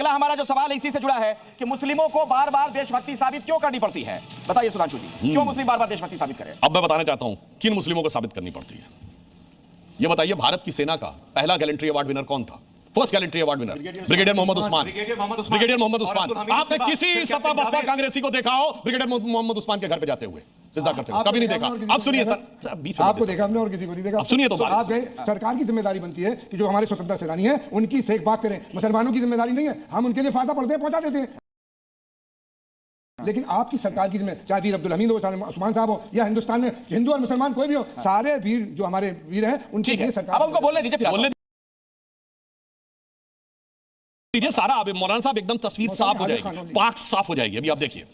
अगला हमारा जो सवाल है इसी से जुड़ा है कि मुस्लिमों को बार बार देशभक्ति साबित क्यों करनी पड़ती है? बताइए सुधांशु जी, क्यों मुस्लिम बार बार देशभक्ति साबित करें? अब मैं बताना चाहता हूं किन मुस्लिमों को साबित करनी पड़ती है। यह बताइए, भारत की सेना का पहला गैलेंट्री अवार्ड विनर कौन था? First gallantry award winner brigadier Mohammad Usman. Brigadier Mohammad Usman. आपने किसी सपा बसपा कांग्रेसी को देखा हो ब्रिगेडियर मोहम्मद उस्मान के घर पे जाते हुए सिजदा करते हुए? कभी नहीं देखा। अब सुनिए सर, आपको देखा हमने और किसी को नहीं देखा। अब सुनिए तो आप गए, सरकार की जिम्मेदारी बनती है कि जो हमारे स्वतंत्रता सेनानी है उनकी सेक बात करें। मुसलमानों की जिम्मेदारी नहीं है, हम उनके लिए फायदा पड़ते हैं, पहुंचा देते हैं। लेकिन आपकी सरकार की जिम्मेदारी, चाहे वीर अब्दुल हमीद हो, चाहे उस्मान साहब हो, या हिंदुस्तान में हिंदू और मुसलमान कोई भी हो, सारे वीर जो हमारे वीर हैं उनकी सरकार। अब उनको बोलने दीजिए, बोलने दीजिए। सारा अब मौलाना साहब एकदम तस्वीर साफ हो जाएगी, पाक साफ हो जाएगी। अभी आप देखिए,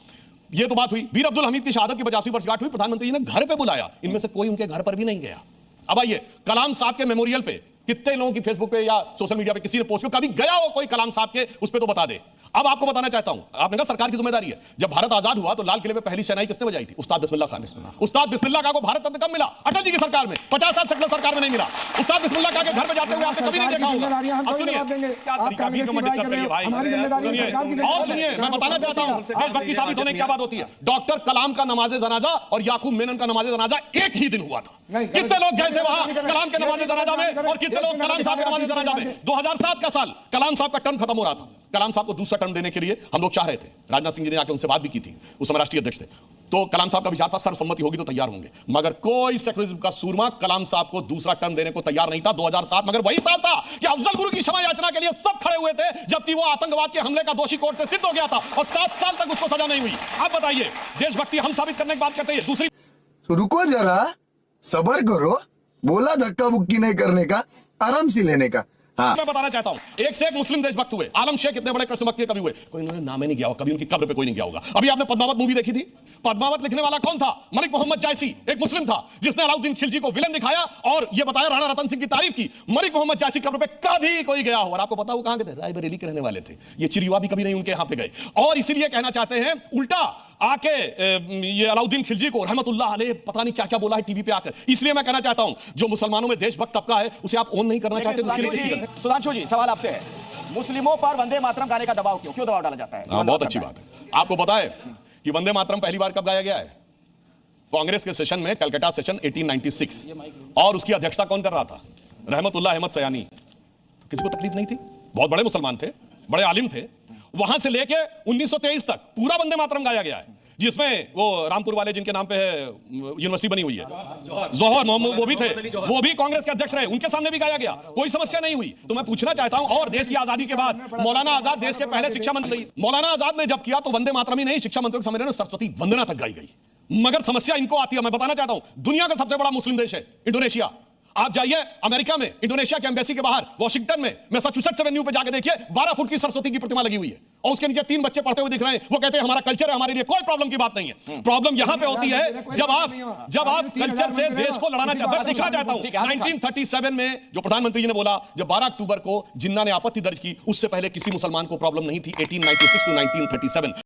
ये तो बात हुई वीर अब्दुल हमीद की शहादत की 50वीं वर्षगांठ हुई, प्रधानमंत्री जी ने घर पे बुलाया, इनमें से कोई उनके घर पर भी नहीं गया। अब आइए, कलाम साहब के मेमोरियल पे कितने लोगों की फेसबुक पे या सोशल मीडिया पे किसी ने पोस्ट किया, कभी गया हो कोई कलाम साहब के, उस पे तो बता दे। अब आपको बताना चाहता हूं, आपने कहा सरकार की जिम्मेदारी है। जब भारत आजाद हुआ तो लाल किले पे पहली शहनाई किसने बजाई थी? उस्ताद बिस्मिल्लाह खान। उस्ताद बिस्मिल्लाह खान को भारत रत्न कब मिला? अटल जी की सरकार में। 50 साल सेकुलर सरकार में नहीं मिला। उस्ताद बिस्मिल्लाह खान के घर पे जाते हुए आपने कभी नहीं देखा होगा। अब सुनिए, और सुनिए, मैं बताना चाहता हूं देशभक्ति साबित होने की क्या बात होती है। डॉक्टर कलाम का नमाज जनाजा और याकूब मेनन का नमाज जनाजा एक ही दिन हुआ था। कितने लोग गए थे वहां कलाम के नमाज जनाजा में, और कितने लोग कलाम साहब के नमाज जनाजा में? 2007 का साल, कलाम साहब का टर्म खत्म हो रहा था। कलाम साहब को दूसरा टर्म देने के लिए हम लोग चाह रहे थे। राजनाथ सिंह जी ने आके उनसे बात भी की थी, उस समय राष्ट्रीय अध्यक्ष थे। तो कलाम साहब का विचार था सर्वसम्मति होगी तो तैयार होंगे, मगर कोई सेक्युलरिज्म का सूरमा कलाम साहब को दूसरा टर्म देने को तैयार नहीं था। 2007 मगर वही साल था कि अफजल गुरु की क्षमा याचना के लिए सब खड़े हुए थे, जबकि वो आतंकवाद के हमले का दोषी कोर्ट से सिद्ध हो गया था और 7 साल तक उसको सजा नहीं हुई। आप बताइए, देशभक्ति हम साबित करने की बात करते हैं। दूसरी, रुको जरा, सबर करो, बोला धक्का बुक्की नहीं करने का, आराम से लेने का। हाँ। मैं बताना चाहता हूं, एक से एक मुस्लिम देशभक्त हुए। आलम शेख इतने बड़े कृष्ण भक्त कभी हुए, कोई उन्होंने नाम ही नहीं किया होगा, कभी उनकी कब्र पे कोई नहीं गया होगा। अभी आपने पद्मावत मूवी देखी थी? पद्मावत लिखने वाला कौन था? मलिक मोहम्मद जायसी, एक मुस्लिम था जिसने अलाउद्दीन खिलजी को विलन दिखाया और यह बताया राणा रतन सिंह की तारीफ की। मलिक मोहम्मद जायसी कब्र पे कभी कोई गया हो? और आपको पता वो कहां के थे? रायबरेली के रहने वाले थे। ये चिरयुवा भी कभी नहीं उनके यहां पे गए। और इसीलिए कहना चाहते हैं उल्टा आके ये अलाउद्दीन खिलजी को रहमतुल्लाह अलैह पता नहीं क्या क्या बोला है टीवी पे आकर। इसलिए मैं कहना चाहता हूं, जो मुसलमानों में देशभक्त तबका है उसे आप ओन नहीं करना चाहते। सुधांशु जी, सवाल आपसे है, मुस्लिमों पर वंदे मातरम गाने का दबाव क्यों दबाव डाला जाता है? बहुत अच्छी बात है। आपको पता है कि वंदे मातरम पहली बार कब गाया गया है? कांग्रेस के सेशन में, कलकत्ता सेशन 1896, और उसकी अध्यक्षता कौन कर रहा था? रहमतुल्लाह अहमद सयानी। तो किसी को तकलीफ नहीं थी, बहुत बड़े मुसलमान थे, बड़े आलिम थे। वहां से लेके 1923 तक पूरा वंदे मातरम गाया गया है, जिसमें वो रामपुर वाले जिनके नाम पे है यूनिवर्सिटी बनी हुई है, जौहर मोहम्मद, वो भी थे, वो भी कांग्रेस के अध्यक्ष रहे, उनके सामने भी गाया गया, कोई समस्या नहीं हुई। तो मैं पूछना चाहता हूं, और देश की आजादी के बाद मौलाना आजाद देश के पहले शिक्षा मंत्री, मौलाना आजाद ने जब किया तो वंदे मातरम ही नहीं, शिक्षा मंत्री के सम्मेलन में सरस्वती वंदना तक गाई गई। मगर समस्या इनको आती है। मैं बताना चाहता हूं, दुनिया का सबसे बड़ा मुस्लिम देश है इंडोनेशिया। आप जाइए अमेरिका में, इंडोनेशिया के एम्बेसी के बाहर वॉशिंगटन में मैसाचुसेट्स एवेन्यू पे जाके देखिए, 12 फुट की सरस्वती की प्रतिमा लगी हुई है और उसके नीचे 3 बच्चे पढ़ते हुए दिख रहे हैं। वो कहते हैं हमारा कल्चर है, हमारे लिए कोई प्रॉब्लम की बात नहीं है। प्रॉब्लम यहां पे होती है जब आप कल्चर से देश को लड़ाना चाहते हैं। पूछना चाहता हूं, 1937 में जो प्रधानमंत्री जी ने बोला, जब 12 अक्टूबर को जिन्ना ने आपत्ति दर्ज की, उससे पहले किसी मुसलमान को प्रॉब्लम नहीं थी। 1896 to 1937